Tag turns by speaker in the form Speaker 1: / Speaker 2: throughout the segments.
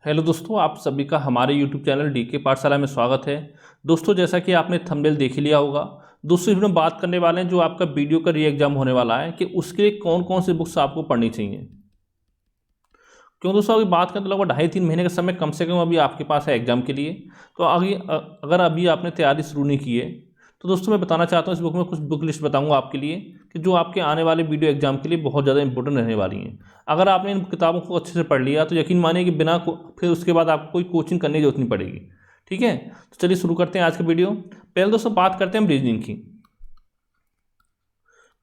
Speaker 1: Hello दोस्तों, आप सभी का हमारे YouTube चैनल डीके पाठशाला में स्वागत है। दोस्तों, जैसा कि आपने थंबनेल देख ही लिया होगा, दोस्तों इसमें बात करने वाले हैं जो आपका वीडियो का री एग्जाम होने वाला है कि उसके लिए कौन कौन सी बुक्स आपको पढ़नी चाहिए। क्यों दोस्तों, अभी बात करें तो लगभग 2.5-3 महीने का समय कम से कम अभी आपके पास है एग्जाम के लिए। तो अगर अभी आपने तैयारी शुरू नहीं की है तो दोस्तों मैं बताना चाहता हूँ, इस बुक में कुछ बुक लिस्ट बताऊँगा आपके लिए कि जो आपके आने वाले वीडियो एग्जाम के लिए बहुत ज़्यादा इंपॉर्टेंट रहने वाली हैं। अगर आपने इन किताबों को अच्छे से पढ़ लिया तो यकीन मानिए कि फिर उसके बाद आपको कोई कोचिंग करने की जरूरत नहीं पड़ेगी। ठीक है, तो चलिए शुरू करते हैं आज का वीडियो। पहले दोस्तों बात करते हैं हम रीजनिंग की,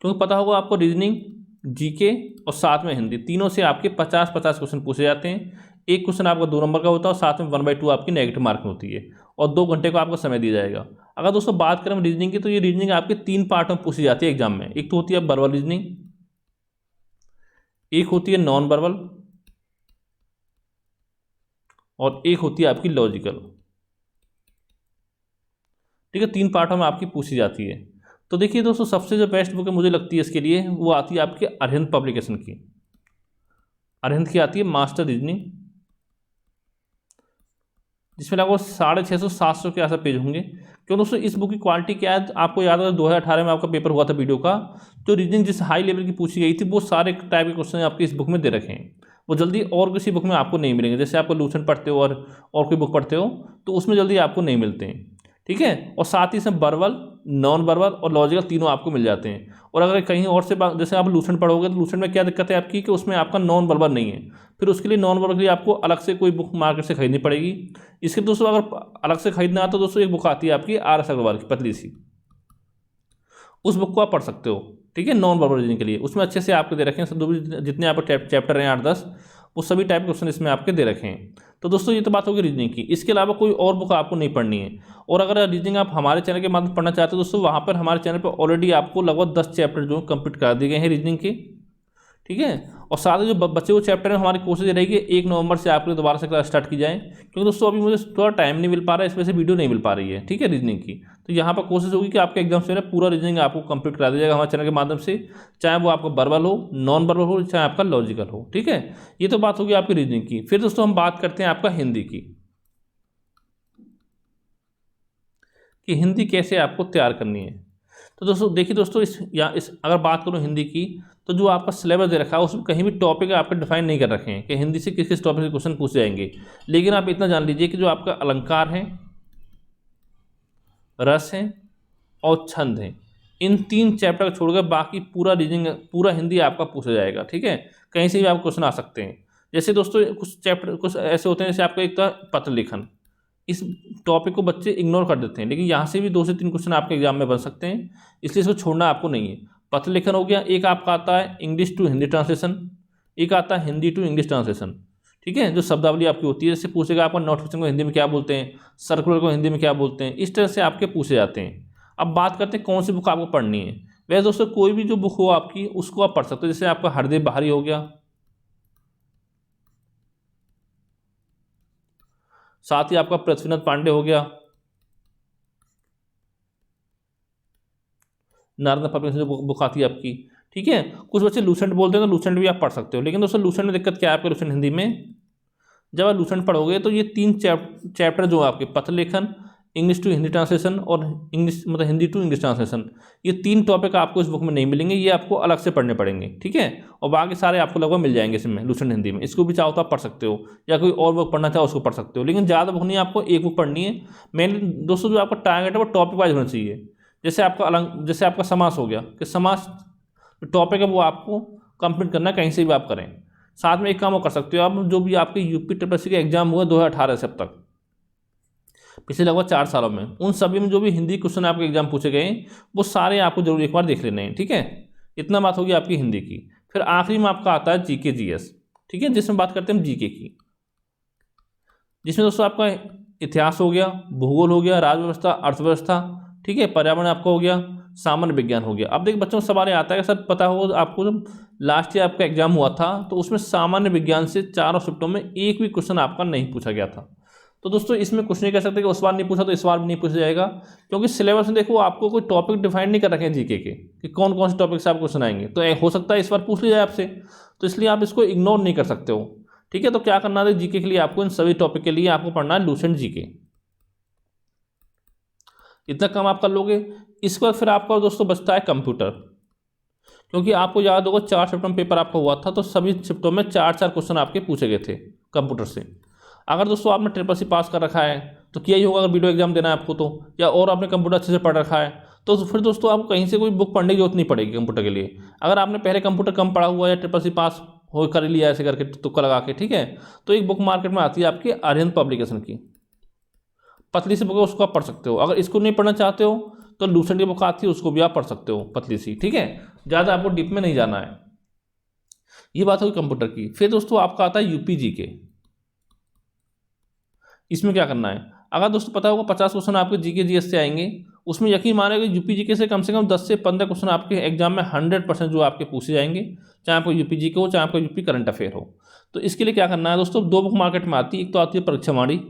Speaker 1: क्योंकि पता होगा आपको रीजनिंग, जीके और साथ में हिंदी, तीनों से आपके 50-50 क्वेश्चन पूछे जाते हैं। एक क्वेश्चन आपका 2 नंबर का होता है और साथ में 1/2 आपकी नेगेटिव मार्किंग होती है और 2 घंटे का आपको समय दिया जाएगा। अगर दोस्तों बात करें रीजनिंग की तो ये रीजनिंग आपके 3 पार्ट में पूछी जाती है एग्जाम में। एक तो होती है वर्बल रीजनिंग, एक होती है नॉन वर्बल और एक होती है आपकी लॉजिकल। ठीक है, 3 पार्टों में आपकी पूछी जाती है। तो देखिए दोस्तों, सबसे जो बेस्ट बुक है मुझे लगती है इसके लिए वो आती है आपके अरिहंत पब्लिकेशन की। अरिहंत की आती है मास्टर रीजनिंग, जिसमें लगभग 650-700 के आसपास पेज होंगे। क्यों दोस्तों, इस बुक की क्वालिटी क्या है, आपको याद है 2018 में आपका पेपर हुआ था वीडियो का, जो रीजनिंग जिस हाई लेवल की पूछी गई थी वो सारे टाइप के क्वेश्चन आपके इस बुक में दे रखे हैं। वो जल्दी और किसी बुक में आपको नहीं मिलेंगे। जैसे आपको लूसेंट पढ़ते हो और कोई बुक पढ़ते हो तो उसमें जल्दी आपको नहीं मिलते हैं। ठीक है, और साथ ही इसमें वर्बल, नॉन वर्बल और लॉजिकल तीनों आपको मिल जाते हैं। और अगर कहीं और से जैसे आप लूसेंट पढ़ोगे तो लूसेंट में क्या दिक्कत है आपकी कि उसमें आपका नॉन वर्बल नहीं है, फिर उसके लिए नॉन वर्बल के लिए आपको अलग से कोई बुक मार्केट से खरीदनी पड़ेगी। इसके दोस्तों अगर अलग से खरीदना है तो दोस्तों एक बुक आती है आपकी RS अग्रवाल की, पतली सी, उस बुक को आप पढ़ सकते हो। ठीक है, नॉन वर्बल रीजनिंग के लिए उसमें अच्छे से आपके दे रखे हैं जितने आपके चैप्टर हैं 8-10, वो सभी टाइप के क्वेश्चन इसमें आपके दे रखे हैं। तो दोस्तों ये तो बात होगी रीजनिंग की। इसके अलावा कोई और बुक आपको नहीं पढ़नी है। और अगर रीजनिंग आप हमारे चैनल के माध्यम से पढ़ना चाहते हो दोस्तों, वहाँ पर हमारे चैनल पर ऑलरेडी आपको लगभग 10 चैप्टर जो कंप्लीट कर दिए गए हैं रीजनिंग के। ठीक है, और साथ ही जो बच्चे वो चैप्टर है हमारी कोशिश रहेगी 1 नवंबर से आपके दोबारा से क्लास स्टार्ट की जाए, क्योंकि दोस्तों अभी मुझे थोड़ा टाइम नहीं मिल पा रहा है, इस वजह से वीडियो नहीं मिल पा रही है। ठीक है, रीजनिंग की तो यहाँ पर कोशिश होगी कि आपके एग्जाम से पूरा रीजनिंग आपको कंप्लीट करा दिया जाएगा हमारे चैनल के माध्यम से, चाहे वो आपका वर्बल हो, नॉन वर्बल हो, चाहे आपका लॉजिकल हो। ठीक है, ये तो बात होगी आपकी रीजनिंग की। फिर दोस्तों हम बात करते हैं आपका हिंदी की, कि हिंदी कैसे आपको तैयार करनी है। तो दोस्तों देखिए दोस्तों, इस अगर बात करूँ हिंदी की तो जो आपका सिलेबस दे रखा है उसमें कहीं भी टॉपिक आपके डिफाइन नहीं कर रखे हैं कि हिंदी से किस किस टॉपिक से क्वेश्चन पूछे जाएंगे। लेकिन आप इतना जान लीजिए कि जो आपका अलंकार है, रस है और छंद है, इन 3 चैप्टर को छोड़कर बाकी पूरा रीजनिंग, पूरा हिंदी आपका पूछा जाएगा। ठीक है, कहीं से भी आप क्वेश्चन आ सकते हैं। जैसे दोस्तों कुछ चैप्टर कुछ ऐसे होते हैं, जैसे आपका एक था पत्र लेखन, इस टॉपिक को बच्चे इग्नोर कर देते हैं, लेकिन यहाँ से भी 2 से 3 क्वेश्चन आपके एग्जाम में बन सकते हैं, इसलिए इसको छोड़ना आपको नहीं है। पत्र लेखन हो गया, एक आपका आता है इंग्लिश टू हिंदी ट्रांसलेशन, एक आता है हिंदी टू इंग्लिश ट्रांसलेशन। ठीक है, जो शब्दावली आपकी होती है, जैसे पूछेगा आपका नोटिफिकेशन को हिंदी में क्या बोलते हैं, सर्कुलर को हिंदी में क्या बोलते हैं, इस तरह से आपके पूछे जाते हैं। अब बात करते हैं कौन सी बुक आपको पढ़नी है। वैसे दोस्तों कोई भी जो बुक हो आपकी उसको आप पढ़ सकते हो। जैसे आपका हरदेव बहारी हो गया, साथ ही आपका पृथ्वीनाथ पांडे हो गया, नारद पब्लिकेशन जो बुक आती है आपकी। ठीक है, कुछ बच्चे लूसेंट बोलते हैं तो लूसेंट भी आप पढ़ सकते हो। लेकिन दोस्तों लूसेंट में दिक्कत क्या है आपके लूसेंट हिंदी में, जब आप लूसेंट पढ़ोगे तो ये 3 चैप्टर जो आपके पत्र लेखन, इंग्लिश टू हिंदी ट्रांसलेशन और इंग्लिश मतलब हिंदी टू इंग्लिश ट्रांसलेशन, ये 3 टॉपिक आपको इस बुक में नहीं मिलेंगे, ये आपको अलग से पढ़ने पड़ेंगे। ठीक है, और बाकी सारे आपको लगभग मिल जाएंगे इसमें लूसेंट हिंदी में। इसको भी चाहो तो आप पढ़ सकते हो, या कोई और बुक पढ़ना चाहो उसको पढ़ सकते हो, लेकिन ज़्यादा बुक नहीं, आपको एक बुक पढ़नी है। मेनली दोस्तों जो आपका टारगेट है वो टॉपिक वाइज होना चाहिए। जैसे आपका समास हो गया, कि समास टॉपिक है वो आपको कंप्लीट करना, कहीं से भी आप करें। साथ में एक काम और कर सकते हो आप, जो भी आपके UPSSC के एग्जाम हुए 2018 से अब तक, पिछले लगभग 4 सालों में, उन सभी में जो भी हिंदी क्वेश्चन आपके एग्जाम पूछे गए वो सारे आपको जरूर एक बार देख लेने हैं। ठीक है, इतना बात होगी आपकी हिंदी की। फिर आखिरी में आपका आता है GK GS। ठीक है, जिसमें बात करते हैं हम GK की, जिसमें दोस्तों आपका इतिहास हो गया, भूगोल हो गया, राज्य व्यवस्था, अर्थव्यवस्था, ठीक है, पर्यावरण आपका हो गया, सामान्य विज्ञान हो गया। अब देखिए बच्चों को सवाल आता है कि सर पता हो आपको, जब लास्ट ईयर आपका एग्जाम हुआ था तो उसमें सामान्य विज्ञान से 4 शिफ्टों में एक भी क्वेश्चन आपका नहीं पूछा गया था। तो दोस्तों इसमें कुछ नहीं कह सकते कि उस बार नहीं पूछा तो इस बार भी नहीं पूछा जाएगा, क्योंकि सिलेबस में देखो आपको कोई टॉपिक डिफाइन नहीं कर रखे हैं जीके के कि कौन कौन से टॉपिक से आप क्वेश्चन आएंगे। तो हो सकता है इस बार पूछ लिया जाए आपसे, तो इसलिए आप इसको इग्नोर नहीं कर सकते हो। ठीक है। तो क्या करना है जीके के लिए आपको, इन सभी टॉपिक के लिए आपको पढ़ना है लूसेंट जीके। इतना काम आप कर लोगे। इसके बाद फिर आपका दोस्तों बचता है कंप्यूटर, क्योंकि आपको याद होगा 4 शिफ्टों में पेपर आपका हुआ था, तो सभी शिफ्टों में 4-4 क्वेश्चन आपके पूछे गए थे कंप्यूटर से। अगर दोस्तों आपने ट्रिपल सी पास कर रखा है तो किया ही होगा, अगर वीडियो एग्जाम देना है आपको तो, या और आपने कंप्यूटर अच्छे से पढ़ रखा है तो फिर दोस्तों आपको कहीं से कोई बुक पढ़ने की जरूरत नहीं पड़ेगी कंप्यूटर के लिए। अगर आपने पहले कंप्यूटर कम पढ़ा हुआ है या ट्रिपल सी पास हो कर लिया ऐसे करके तुक्का लगा के, ठीक है, तो एक बुक मार्केट में आती है आपकी आर्यन पब्लिकेशन की, पतली सी बुक है, उसको आप पढ़ सकते हो। अगर इसको नहीं पढ़ना चाहते हो तो लूसेंट की बुक आती है, उसको भी आप पढ़ सकते हो, पतली सी, ठीक है, ज़्यादा आपको डीप में नहीं जाना है। ये बात होगी कंप्यूटर की। फिर दोस्तों आपका आता है यूपी जीके। इसमें क्या करना है, अगर दोस्तों पता होगा 50 क्वेश्चन आपके जीके जीएस से आएंगे, उसमें यकीन मानेगा यूपी जीके से कम 10 से 15 क्वेश्चन आपके एग्जाम में 100% जो आपके पूछे जाएंगे, चाहे आपको यूपी जीके हो चाहे आपका यूपी करंट अफेयर हो। तो इसके लिए क्या करना है दोस्तों, 2 बुक मार्केट में आती है, एक तो आती है परीक्षावाणी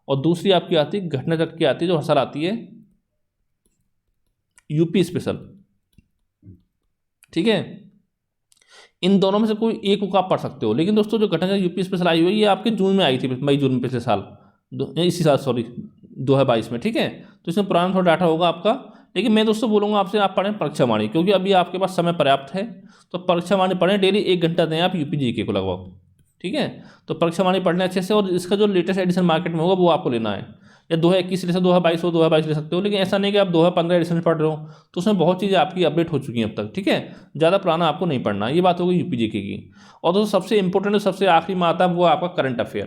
Speaker 1: और दूसरी आपकी आती है घटना चक्र की आती है, जो हर साल आती है यूपी स्पेशल, ठीक है। इन दोनों में से कोई एक बुक आप पढ़ सकते हो, लेकिन दोस्तों जो घटना यूपी स्पेशल आई हुई है ये आपके जून में आई थी, मई जून में पिछले साल, इसी साल सॉरी 2022 में, ठीक है। तो इसमें पुराना थोड़ा डाटा होगा आपका, लेकिन मैं दोस्तों बोलूँगा आपसे आप पढ़ें परीक्षावाणी, क्योंकि अभी आपके पास समय पर्याप्त है। तो परीक्षावाणी पढ़ें, डेली 1 घंटा दें आप यूपी जीके को लगभग, ठीक है। तो परीक्षावाणी पढ़ने अच्छे से, और इसका जो लेटेस्ट एडिशन मार्केट में होगा वो आपको लेना है, या 2021 ले सकते हो, 2022 हो 2022 ले सकते हो, लेकिन ऐसा नहीं कि आप 2015 एडिशन पढ़ रहे हो, तो उसमें बहुत चीज़ें आपकी अपडेट हो चुकी हैं अब तक, ठीक है। ज़्यादा पुराना आपको नहीं पढ़ना, ये बात होगी यूपी जीके की। और दोस्तों सबसे इंपॉर्टेंट, सबसे आखिरी में आता है वो आपका करंट अफेयर,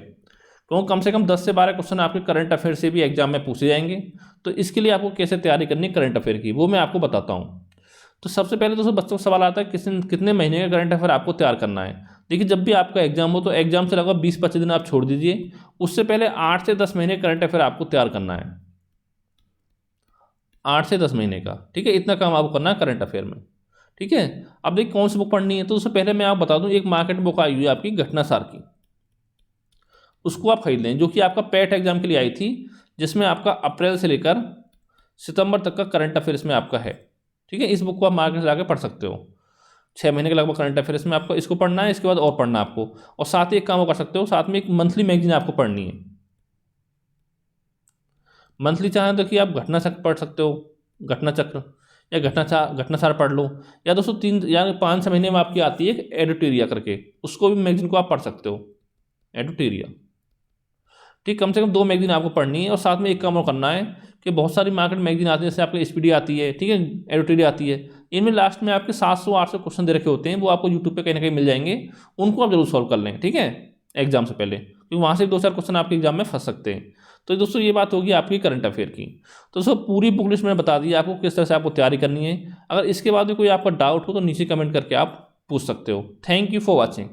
Speaker 1: क्योंकि कम से कम 10 से 12 क्वेश्चन आपके करंट अफेयर से भी एग्जाम में पूछे जाएंगे। तो इसके लिए आपको कैसे तैयारी करनी है करंट अफेयर की, वो मैं आपको बताता हूँ। तो सबसे पहले दोस्तों बच्चों को सवाल आता है कितने महीने का करंट अफेयर आपको तैयार करना है। देखिए जब भी आपका एग्जाम हो तो एग्जाम से लगभग 20-25 दिन आप छोड़ दीजिए, उससे पहले 8 से 10 महीने करंट अफेयर आपको तैयार करना है, 8 से 10 महीने का, ठीक है। इतना काम आपको करना है करंट अफेयर में, ठीक है। अब देखिए कौन सी बुक पढ़नी है, तो उससे पहले मैं आपको बता दूं, एक मार्केट बुक आई हुई है आपकी घटनासार की, उसको आप खरीद लें, जो कि आपका पैट एग्जाम के लिए आई थी, जिसमें आपका अप्रैल से लेकर सितंबर तक का करंट अफेयर इसमें आपका है, ठीक है। इस बुक को आप मार्केट से जाकर पढ़ सकते हो, 6 महीने के लगभग करंट अफेयर इसमें आपको, इसको पढ़ना है, इसके बाद और पढ़ना आपको, और साथ ही एक काम वो कर सकते हो, साथ में एक मंथली मैगजीन आपको पढ़नी है। मंथली चाहें तो कि आप घटना चक्र पढ़ सकते हो, घटना चक्र, या घटनासार पढ़ लो, या दोस्तों 3 या 5 महीने में आपकी आती है एक एडिटोरिया करके, उसको भी मैगजीन को आप पढ़ सकते हो, एडिटोरिया, ठीक। कम से कम 2 मैगजीन आपको पढ़नी है, और साथ में एक काम और करना है कि बहुत सारी मार्केट मैगजीन आती है, जैसे आपकी एसपीडी आती है, ठीक है, एडिटोरिया आती है, इनमें लास्ट में आपके 700-800 क्वेश्चन दे रखे होते हैं, वो आपको यूट्यूब पे कहीं ना कहीं मिल जाएंगे, उनको आप जरूर सॉल्व कर लें, ठीक है, एग्जाम से पहले, क्योंकि वहाँ से 2-4 क्वेश्चन आपके एग्जाम में फंस सकते हैं। तो दोस्तों ये बात होगी आपकी करंट अफेयर की। तो दोस्तों पूरी बुक लिस्ट मैंने बता दी आपको किस तरह से आपको तैयारी करनी है। अगर इसके बाद भी कोई आपका डाउट हो तो नीचे कमेंट करके आप पूछ सकते हो। Thank you for watching.